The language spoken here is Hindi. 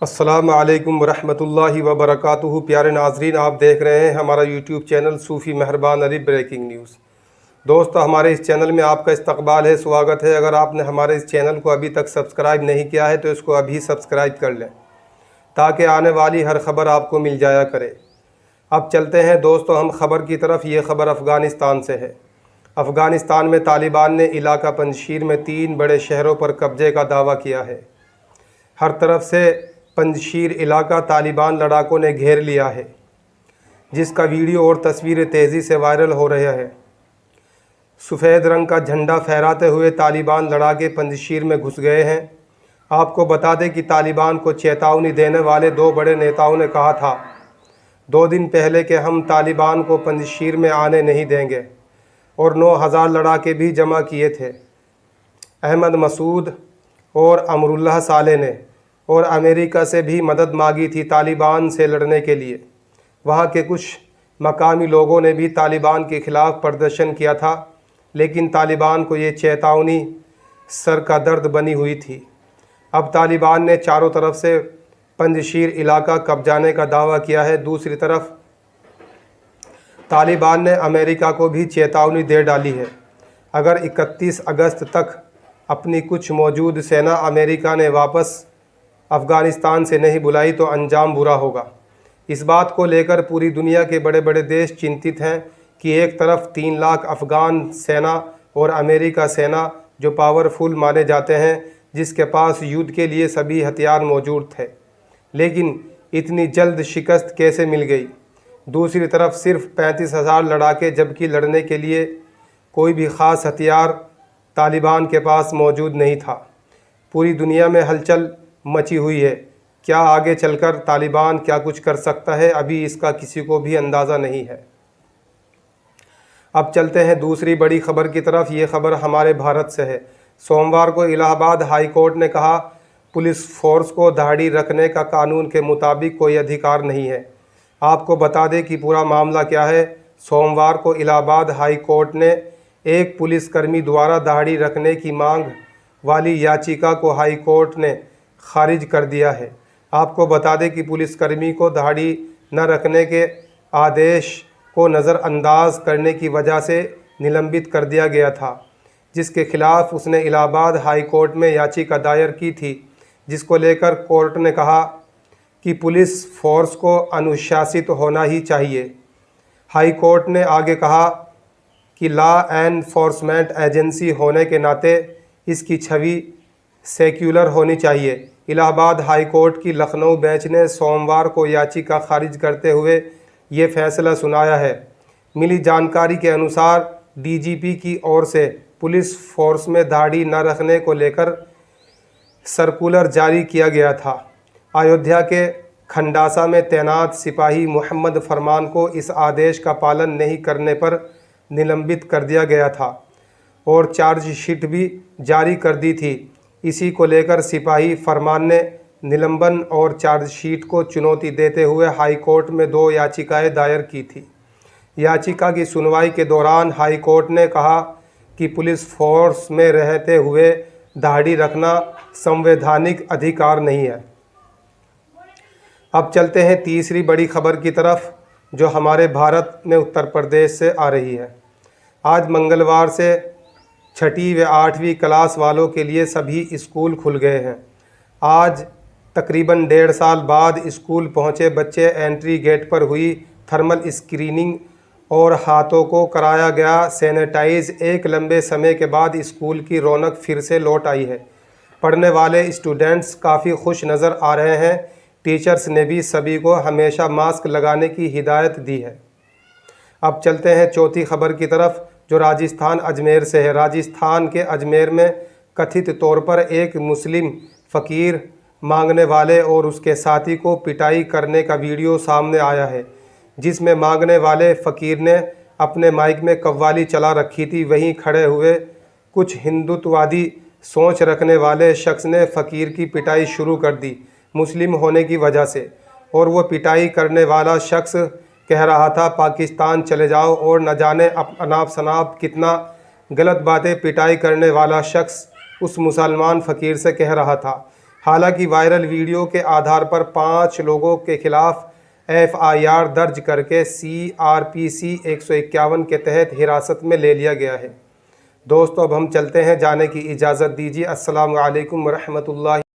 अस्सलामु अलैकुम वरहमतुल्लाहि वबरकातुहू। प्यारे नाजरीन, आप देख रहे हैं हमारा यूट्यूब चैनल सूफ़ी मेहरबान अली ब्रेकिंग न्यूज़। दोस्तों, हमारे इस चैनल में आपका इस्तकबाल है, स्वागत है। अगर आपने हमारे इस चैनल को अभी तक सब्सक्राइब नहीं किया है तो इसको अभी सब्सक्राइब कर लें ताकि आने वाली हर ख़बर आपको मिल जाया करे। अब चलते हैं दोस्तों हम ख़बर की तरफ। ये ख़बर अफ़गानिस्तान से है। अफ़गानिस्तान में तालिबान ने इलाका पंजशीर में 3 बड़े शहरों पर कब्जे का दावा किया है। हर तरफ से पंजशीर इलाका तालिबान लड़ाकों ने घेर लिया है, जिसका वीडियो और तस्वीरें तेज़ी से वायरल हो रहे हैं। सफ़ेद रंग का झंडा फहराते हुए तालिबान लड़ाके पंजशीर में घुस गए हैं। आपको बता दें कि तालिबान को चेतावनी देने वाले 2 बड़े नेताओं ने कहा था 2 दिन पहले कि हम तालिबान को पंजशीर में आने नहीं देंगे, और 9000 लड़ाके भी जमा किए थे। अहमद मसूद और अमरुल्लाह साले ने और अमेरिका से भी मदद मांगी थी तालिबान से लड़ने के लिए। वहाँ के कुछ मकामी लोगों ने भी तालिबान के ख़िलाफ़ प्रदर्शन किया था, लेकिन तालिबान को ये चेतावनी सर का दर्द बनी हुई थी। अब तालिबान ने चारों तरफ से पंजशीर इलाका कब्जाने का दावा किया है। दूसरी तरफ तालिबान ने अमेरिका को भी चेतावनी दे डाली है। अगर 31 अगस्त तक अपनी कुछ मौजूद सेना अमेरिका ने वापस अफ़गानिस्तान से नहीं बुलाई तो अंजाम बुरा होगा। इस बात को लेकर पूरी दुनिया के बड़े बड़े देश चिंतित हैं कि एक तरफ 3 लाख अफ़गान सेना और अमेरिका सेना, जो पावरफुल माने जाते हैं, जिसके पास युद्ध के लिए सभी हथियार मौजूद थे, लेकिन इतनी जल्द शिकस्त कैसे मिल गई। दूसरी तरफ सिर्फ 35,000 लड़ाके, जबकि लड़ने के लिए कोई भी ख़ास हथियार तालिबान के पास मौजूद नहीं था। पूरी दुनिया में हलचल मची हुई है। क्या आगे चलकर तालिबान क्या कुछ कर सकता है, अभी इसका किसी को भी अंदाज़ा नहीं है। अब चलते हैं दूसरी बड़ी खबर की तरफ। ये खबर हमारे भारत से है। सोमवार को इलाहाबाद हाई कोर्ट ने कहा पुलिस फोर्स को दाढ़ी रखने का कानून के मुताबिक कोई अधिकार नहीं है। आपको बता दें कि पूरा मामला क्या है। सोमवार को इलाहाबाद हाई कोर्ट ने एक पुलिसकर्मी द्वारा दाढ़ी रखने की मांग वाली याचिका को हाई कोर्ट ने खारिज कर दिया है। आपको बता दें कि पुलिसकर्मी को दाढ़ी न रखने के आदेश को नज़रअंदाज करने की वजह से निलंबित कर दिया गया था, जिसके खिलाफ उसने इलाहाबाद हाई कोर्ट में याचिका दायर की थी, जिसको लेकर कोर्ट ने कहा कि पुलिस फोर्स को अनुशासित होना ही चाहिए। हाई कोर्ट ने आगे कहा कि लॉ एनफोर्समेंट एजेंसी होने के नाते इसकी छवि सेक्युलर होनी चाहिए। इलाहाबाद हाई कोर्ट की लखनऊ बेंच ने सोमवार को याचिका खारिज करते हुए ये फैसला सुनाया है। मिली जानकारी के अनुसार डीजीपी की ओर से पुलिस फोर्स में दाढ़ी न रखने को लेकर सर्कुलर जारी किया गया था। अयोध्या के खंडासा में तैनात सिपाही मोहम्मद फरमान को इस आदेश का पालन नहीं करने पर निलंबित कर दिया गया था और चार्जशीट भी जारी कर दी थी। इसी को लेकर सिपाही फरमान ने निलंबन और चार्जशीट को चुनौती देते हुए हाई कोर्ट में 2 याचिकाएं दायर की थी। याचिका की सुनवाई के दौरान हाई कोर्ट ने कहा कि पुलिस फोर्स में रहते हुए दाढ़ी रखना संवैधानिक अधिकार नहीं है। अब चलते हैं तीसरी बड़ी खबर की तरफ, जो हमारे भारत में उत्तर प्रदेश से आ रही है। आज मंगलवार से 6वीं व 8वीं क्लास वालों के लिए सभी स्कूल खुल गए हैं। आज तकरीबन 1.5 साल बाद स्कूल पहुंचे बच्चे एंट्री गेट पर हुई थर्मल स्क्रीनिंग और हाथों को कराया गया सैनिटाइज। एक लंबे समय के बाद स्कूल की रौनक फिर से लौट आई है। पढ़ने वाले स्टूडेंट्स काफ़ी खुश नज़र आ रहे हैं। टीचर्स ने भी सभी को हमेशा मास्क लगाने की हिदायत दी है। अब चलते हैं चौथी खबर की तरफ, जो राजस्थान अजमेर से है। राजस्थान के अजमेर में कथित तौर पर एक मुस्लिम फ़कीर मांगने वाले और उसके साथी को पिटाई करने का वीडियो सामने आया है, जिसमें मांगने वाले फ़कीर ने अपने माइक में कव्वाली चला रखी थी। वहीं खड़े हुए कुछ हिंदुत्ववादी सोच रखने वाले शख्स ने फ़कीर की पिटाई शुरू कर दी मुस्लिम होने की वजह से, और वो पिटाई करने वाला शख्स कह रहा था पाकिस्तान चले जाओ, और न जाने अनाप शनाप कितना गलत बातें पिटाई करने वाला शख्स उस मुसलमान फ़कीर से कह रहा था। हालांकि वायरल वीडियो के आधार पर 5 लोगों के खिलाफ FIR दर्ज करके CRPC 151 के तहत हिरासत में ले लिया गया है। दोस्तों अब हम चलते हैं, जाने की इजाज़त दीजिए। अस्सलामु अलैकुम वरहमतुल्लाहि